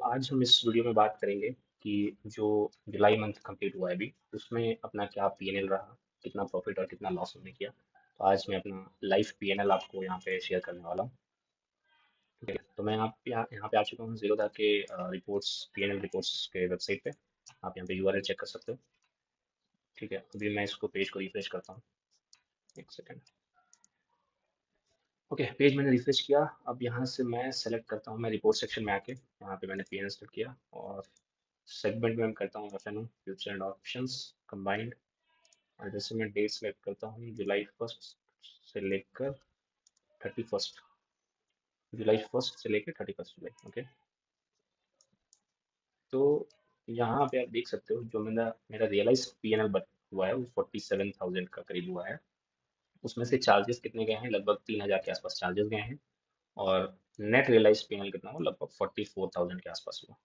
आज हम इस वीडियो में बात करेंगे कि जो जुलाई मंथ कंप्लीट हुआ है अभी उसमें अपना क्या पीएनएल रहा, कितना प्रॉफिट और कितना लॉस हमने किया। तो आज मैं अपना लाइव पीएनएल आपको यहाँ पे शेयर करने वाला हूँ। ठीक है, तो मैं आप यहाँ पे आ चुका हूँ जीरोधा के रिपोर्ट्स, पीएनएल रिपोर्ट्स के वेबसाइट पे। आप यहाँ पे यूआरएल चेक कर सकते हो। ठीक है, अभी मैं इसको पेज को रिफ्रेश करता हूँ। एक सेकेंड। ओके, पेज मैंने रिफ्रेश किया। अब यहाँ से मैं सेलेक्ट करता हूँ, मैं रिपोर्ट सेक्शन में आके यहाँ पे मैंने पीएनएल सेलेक्ट किया और सेगमेंट में मैं करता हूँ FNO future and options combined. और जैसे मैं डेट सेलेक्ट करता हूँ जुलाई 1 से लेकर 31, जुलाई 1 से लेकर 31 जुलाई। ओके, तो यहाँ पे आप देख सकते हो जो मेरा मेरा रियलाइज पीएनएल हुआ है वो 47,000 का करीब हुआ है। उसमें से चार्जेस कितने गए हैं, लगभग 3,000 के आसपास चार्जेस गए हैं। और नेट रियलाइज पीएनएल कितना हुआ, लगभग 44,000 के आसपास हुआ।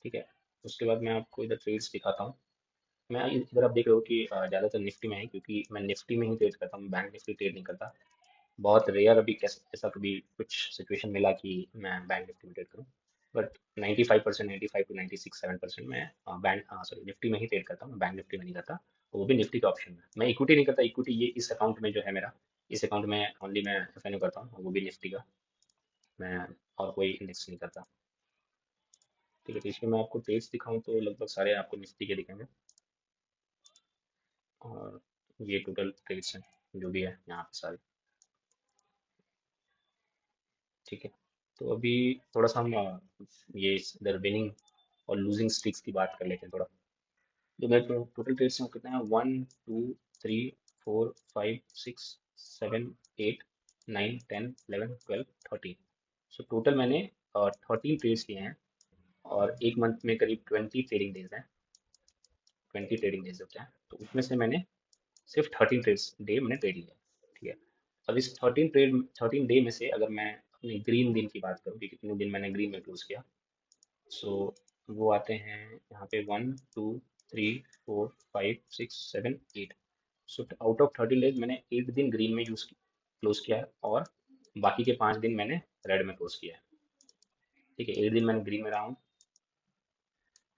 ठीक है, उसके बाद मैं आपको इधर ट्रेड्स दिखाता हूँ। मैं इधर आप देख रहे हो कि ज़्यादातर निफ्टी में है, क्योंकि मैं निफ्टी में ही ट्रेड करता हूँ, बैंक निफ्टी ट्रेड नहीं करता। बहुत रेयर अभी कैसे ऐसा कभी कुछ सिचुएशन मिला कि मैं बैंक निफ्टी में ट्रेड करूँ। बट 95%, 95 to 96 7% मैं बैंक सॉरी निफ्टी में ही ट्रेड करता हूँ, मैं बैंक निफ्टी में नहीं करता। वो भी निफ्टी के ऑप्शन में। मैं इक्विटी नहीं करता, इक्विटी ये इस अकाउंट में जो है मेरा, इस अकाउंट में ओनली मैं एफएनओ करता हूँ, वो भी निफ्टी का। मैं और कोई इंडेक्स नहीं करता। ठीक है, तो इसमें मैं आपको ट्रेड्स दिखाऊं तो लगभग सारे आपको निफ्टी के दिखेंगे। और ये टोटल ट्रेड्स हैं जो भी है यहाँ पे सारे। ठीक है, तो अभी थोड़ा सा हम ये इधर विनिंग और लूजिंग स्ट्रीक्स की बात कर लेते हैं थोड़ा। जो मेरे टोटल ट्रेड्स हैं वो कितने हैं, 1 2 3 4 5 6 7 8 9 10 11 12 13। सो टोटल मैंने 13 ट्रेड्स किए हैं। और एक मंथ में करीब 20 ट्रेडिंग डेज हैं, 20 ट्रेडिंग डेज होते हैं। तो उसमें से मैंने सिर्फ 13 डे मैंने ट्रेड लिया। ठीक है, अब इस 13 डे में से अगर मैं अपने ग्रीन दिन की बात करूँ कि कितने दिन मैंने ग्रीन में क्लोज किया, सो वो आते हैं यहाँ पे 1 2 3 4 5 6 7 8। सो आउट ऑफ 13 डेज मैंने 8 दिन ग्रीन में क्लोज किया है, और बाकी के 5 दिन मैंने रेड में क्लोज किया है। ठीक है, 8 दिन मैंने ग्रीन में रहा हूँ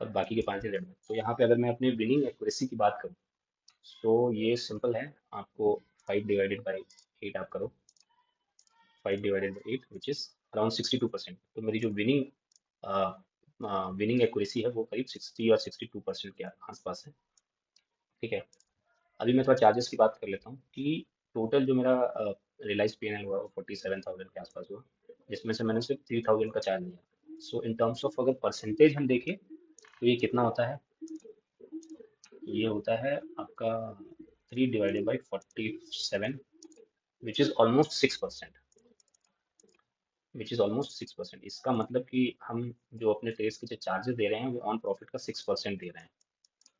और बाकी के 5 दिन रेड में। तो यहाँ पे अगर मैं अपनी विनिंग एक्यूरेसी की बात करूँ, तो ये सिंपल है। आपको 5 डिवाइडेड बाई 8 आप करो, 5 divided by 8 which is around 62%। तो मेरी जो विनिंग एक्यूरेसी है वो करीब 60 और 62% के आसपास है। ठीक है, अभी मैं थोड़ा चार्जेस की बात कर लेता हूँ कि टोटल जो मेरा रियलाइज पीएनएल हुआ वो 47,000 के आसपास हुआ, जिसमें से मैंने सिर्फ 3,000 का चार्ज लिया। सो इन टर्म्स ऑफ अगर परसेंटेज हम देखें तो ये कितना होता है, ये होता है आपका 3 divided by 47, which is almost 6%। Which is almost 6%। इसका मतलब कि हम जो अपने ट्रेड्स के जो चार्जेस दे रहे हैं वो ऑन प्रॉफिट का 6% दे रहे हैं।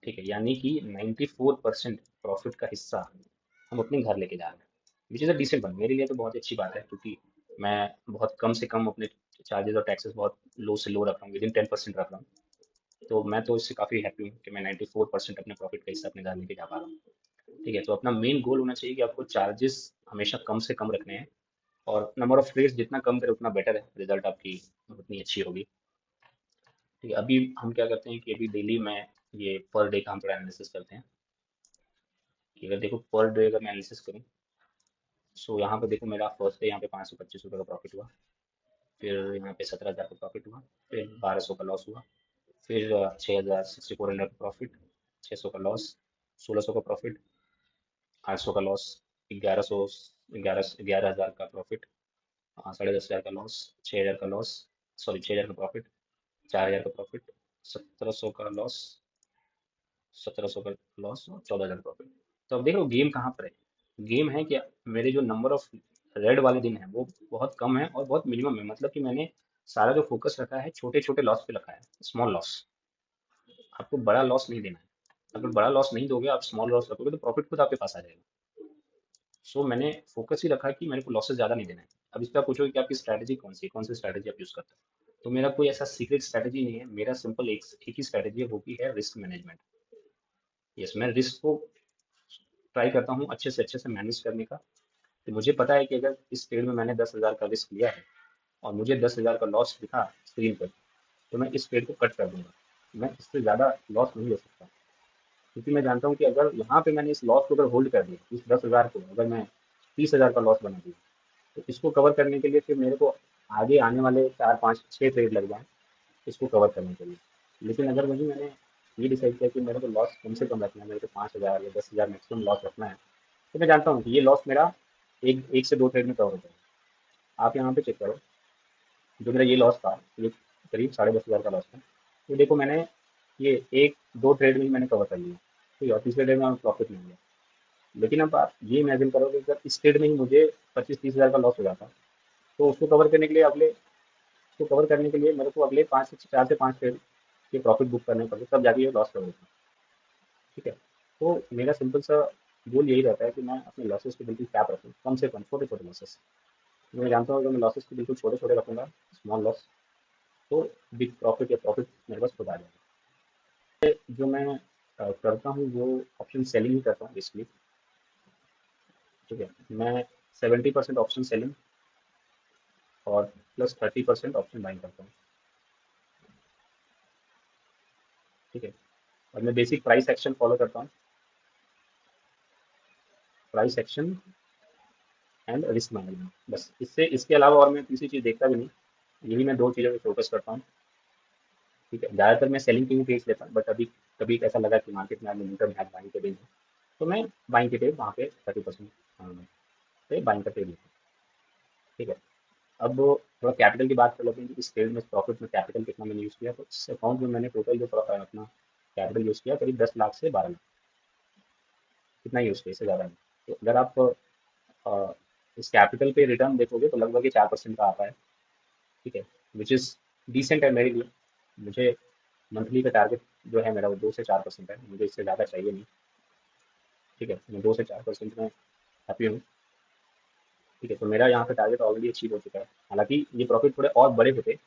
ठीक है, यानी कि 94% प्रॉफिट का हिस्सा हम अपने घर लेके जा रहे हैं, which is a decent one. मेरे लिए तो बहुत ही अच्छी बात है, क्योंकि मैं बहुत कम से कम अपने चार्जेस और टैक्सेस बहुत लो से लो रख रहा हूँ, विदिन 10% रख रहा हूँ। तो मैं तो इससे काफ़ी हैप्पी हूँ कि मैं 94% अपने प्रॉफिट का हिस्सा अपने घर लेके जा पा रहा हूँ। ठीक है, तो अपना मेन गोल होना चाहिए कि आपको चार्जेस हमेशा कम से कम रखने हैं, और नंबर ऑफ ट्रेड्स जितना कम करें उतना बेटर है, रिजल्ट आपकी उतनी अच्छी होगी। ठीक है, अभी हम क्या करते हैं कि अभी डेली में ये पर डे का हम थोड़ा एनालिसिस करते हैं कि अगर देखो पर डे अगर मैं एनालिसिस करूँ, सो यहाँ पे देखो मेरा फर्स्ट डे यहाँ पे 525 रुपये का प्रॉफिट हुआ। फिर यहाँ पे 17,000 का प्रॉफिट हुआ। फिर 1,200 का लॉस हुआ। फिर 6,000, 6,400 का प्रॉफिट। 600 का लॉस। 1,600 का प्रॉफिट। 800 का लॉस। 1,100, 11,000 का प्रॉफिट। 10,500 का लॉस। 6,000 का लॉस, सॉरी 6,000 का प्रॉफिट। 4,000 का प्रॉफिट। 1,700 का लॉस। 1,700 का लॉस और 14,000 का प्रॉफिट। तो अब देख लो गेम कहाँ पर है। गेम है कि मेरे जो नंबर ऑफ रेड वाले दिन है वो बहुत कम है और बहुत मिनिमम है। मतलब कि मैंने सारा जो फोकस रखा है छोटे छोटे लॉस पे रखा है, स्मॉल लॉस। आपको बड़ा लॉस नहीं देना है। अगर बड़ा लॉस नहीं दोगे, आप स्मॉल लॉस रखोगे तो प्रॉफिट खुद आपके पास आ जाएगा। सो मैंने फोकस ही रखा कि मेरे को लॉसेस ज्यादा नहीं देना है। अब इस पर आप पूछोगे कि आपकी स्ट्रैटेजी कौन सी है, कौन सी स्ट्रैटेजी आप यूज करते हो। तो मेरा कोई ऐसा सीक्रेट स्ट्रैटेजी नहीं है, मेरा सिंपल एक ही स्ट्रैटेजी है, वो भी है रिस्क मैनेजमेंट। यस, मैं रिस्क को ट्राई करता हूँ अच्छे से मैनेज करने का। तो मुझे पता है कि अगर इस ट्रेड में मैंने 10,000 का रिस्क लिया है और मुझे 10,000 का लॉस दिखा स्क्रीन पर, तो मैं इस ट्रेड को कट कर दूंगा। मैं इससे ज़्यादा लॉस नहीं ले सकता, क्योंकि मैं जानता हूँ कि अगर यहाँ पे मैंने इस लॉस को अगर होल्ड कर दिया, इस 10,000 को अगर मैं 30,000 का लॉस बना दिया, तो इसको कवर करने के लिए फिर मेरे को आगे आने वाले 4 5 6 ट्रेड लग जाए इसको कवर करने के लिए। लेकिन अगर वही मैंने ये डिसाइड किया कि मेरे को लॉस कम से कम रखना है, मेरे को 5,000 या 10,000 मैक्सिमम लॉस रखना है, तो मैं जानता हूँ कि ये लॉस मेरा एक एक से दो ट्रेड में कवर हो जाएगा। आप यहाँ पे चेक करो, जो मेरा ये लॉस था, ये करीब 10,500 का लॉस था, तो देखो मैंने ये एक दो ट्रेड में ही मैंने कवर कर लिया, ठीक है, और तीसरे ट्रेड में प्रॉफिट मिल गया। लेकिन अब आप ये इमेजिन करो कि अगर इस ट्रेड में ही मुझे 25 30 हज़ार का लॉस हो जाता, तो उसको कवर करने के लिए मेरे को अगले 4 से 5 ट्रेड के प्रॉफिट बुक करने पड़ते, तब जाके ये लॉस कवर होता। ठीक है, तो मेरा सिंपल सा गोल यही रहता है कि मैं अपने लॉसेस को बिल्कुल कैप रखूँ, कम से कम छोटे छोटे लॉसेस। मैं जानता हूँ अगर मैं लॉसेस को बिल्कुल छोटे छोटे रखूंगा, स्मॉल लॉस, तो बिग प्रॉफिट या प्रॉफिट मेरे पास खुद आ जाएगा। जो मैं करता हूँ वो ऑप्शन सेलिंग ही करता हूँ बेसिकली। ठीक है, मैं 70% ऑप्शन सेलिंग और +30% ऑप्शन बाइंग करता हूँ। ठीक है, और मैं बेसिक प्राइस एक्शन फॉलो करता हूँ, price action and risk management, बस इससे इसके अलावा और मैं किसी चीज़ देखता भी नहीं। यही मैं दो चीज़ों पे फोकस करता हूँ। ठीक है, ज़्यादातर मैं सेलिंग की भी पेज लेता हूँ, बट अभी कभी ऐसा लगा कि मार्केट में मोमेंटम है बाइंग के दिन, तो मैं बाइंग के पेज वहाँ पे 30% पे बाइंग का पेज लेता हूँ। ठीक है, अब थोड़ा कैपिटल की बात कर लेते हैं कि इस ट्रेड में प्रॉफिट में कैपिटल कितना मैंने यूज़ किया। तो इस अकाउंट में मैंने टोटल जो अपना कैपिटल यूज़ किया करीब 10 लाख से 12 लाख, कितना यूज़ किया, इससे ज़्यादा नहीं। तो अगर आप अ, इस कैपिटल पे रिटर्न देखोगे तो लगभग ये 4% का आता है। ठीक है, विच इज़ डिसेंट है मेरे लिए। मुझे मंथली का टारगेट जो है मेरा वो 2 से 4% है, मुझे इससे ज़्यादा चाहिए नहीं। ठीक है, मैं 2 से 4% में हैप्पी हूँ। ठीक है, तो मेरा यहाँ पे टारगेट ऑलरेडी अचीव हो चुका है। हालांकि ये प्रॉफिट थोड़े और बड़े होते,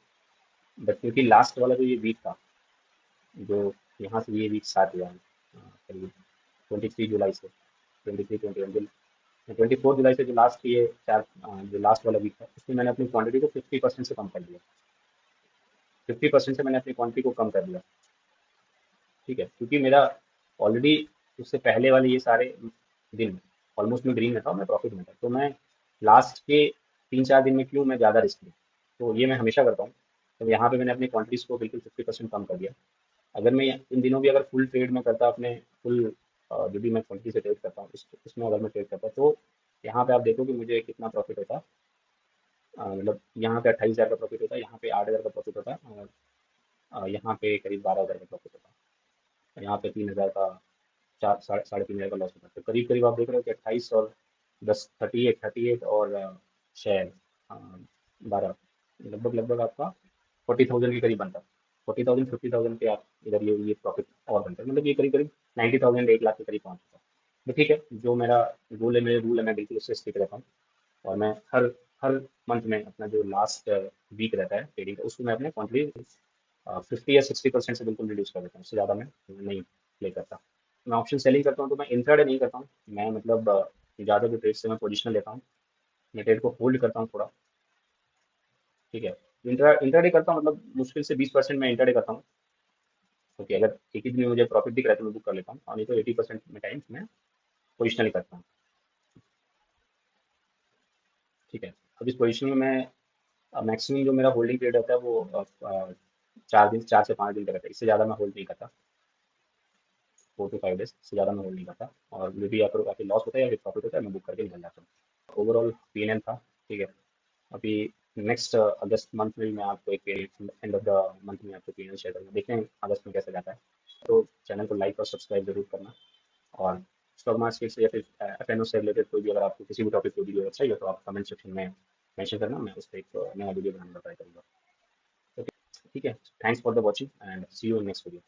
बट क्योंकि लास्ट वाला जो ये वीक था, जो यहाँ से ये वीक स्टार्ट हुआ है करीब 23 जुलाई से, 24 जुलाई से जो लास्ट ये जो लास्ट वाला वीक था, उसमें मैंने अपनी क्वांटिटी को 50% से कम कर दिया। 50% से मैंने अपनी क्वांटिटी को कम कर दिया। ठीक है, क्योंकि मेरा ऑलरेडी उससे पहले वाले ये सारे दिन ऑलमोस्ट मैं ग्रीन में था और मैं प्रॉफिट में था, तो मैं लास्ट के 3 4 दिन में क्यों मैं ज़्यादा रिस्क लूँ। तो ये मैं हमेशा करता हूँ। तो यहाँ पे मैंने अपनी क्वांटिटीज़ को बिल्कुल 50% कम कर दिया। अगर मैं इन दिनों भी अगर फुल ट्रेड में करता अपने फुल जो भी मैं क्वांटिटी से ट्रेड करता हूँ इसमें अगर मैं ट्रेड करता तो यहाँ पे आप देखो कि मुझे कितना प्रॉफिट होता। मतलब यहाँ पे 28,000 का प्रॉफिट होता, यहाँ पे 8,000 का प्रॉफिट होता, और यहाँ पे करीब 12,000 का प्रॉफिट होता, यहाँ पे 3,000 का, चार साढ़े 3,000 का लॉस होता है। तो करीब करीब आप देख रहे हो कि 28 और 10, 38 और शेयर 12, लगभग लगभग आपका 40,000 के करीब बनता है। 40,000 50,000 के आप इधर ये प्रॉफिट और बनता है, मतलब ये करीब करीब 90,000 1 लाख के करीब पहुंचता है। तो ठीक है, जो मेरा रूल है, मेरे रूल है, मैं बिल्कुल उससे स्टिक रहता हूँ। और मैं हर हर मंथ में अपना जो लास्ट वीक रहता है ट्रेडिंग का, उसको मैं अपने क्वांटिटी 50 या 60% से बिल्कुल रिड्यूस कर देता हूँ, उससे ज़्यादा मैं नहीं प्ले करता। मैं ऑप्शन सेलिंग करता हूँ तो मैं इंट्राडे नहीं करता हूँ। मैं मतलब ज़्यादा जो ट्रेड से मैं पोजिशन लेता हूँ, मैं ट्रेड को होल्ड करता हूँ थोड़ा। ठीक है, इंट्राडे करता हूँ, मतलब मुश्किल से 20% मैं इंट्राडे करता हूँ। क्योंकि अगर एक ही दिन में मुझे प्रॉफिट दिख रहा है तो मैं बुक कर लेता हूँ, और नहीं तो 80% में टाइम्स मैं पोजिशनल करता हूँ। ठीक है, अब इस पोजिशन में मैं मैक्सिमम जो मेरा होल्डिंग पीरियड रहता है वो 4 से 5 दिन का रहता है, इससे ज़्यादा मैं होल्ड नहीं करता। 4 to 5 डेज से ज़्यादा मैं होल्ड नहीं करता। और जो भी आपको काफ़ी लॉस होता है या फिर प्रॉफिट होता है, मैं बुक करके निकल जाता हूँ। ओवरऑल पीएनएल था। ठीक है, अभी नेक्स्ट अगस्त मंथ में मैं आपको एक एंड ऑफ द मंथ में आपको पीएनएल शेयर करूँगा, देखते हैं अगस्त में कैसा जाता है। तो चैनल को लाइक और सब्सक्राइब जरूर करना। और स्टॉक मार्केट से या फिर एफएनओ से रिलेटेड कोई भी अगर आपको किसी भी टॉपिक को वीडियो चाहिए तो आप कमेंट सेक्शन में मेंशन करना, मैं उस पर एक नया वीडियो बनाने का ट्राई करूँगा। ओके, ठीक है, thanks for the watching and see you in next video.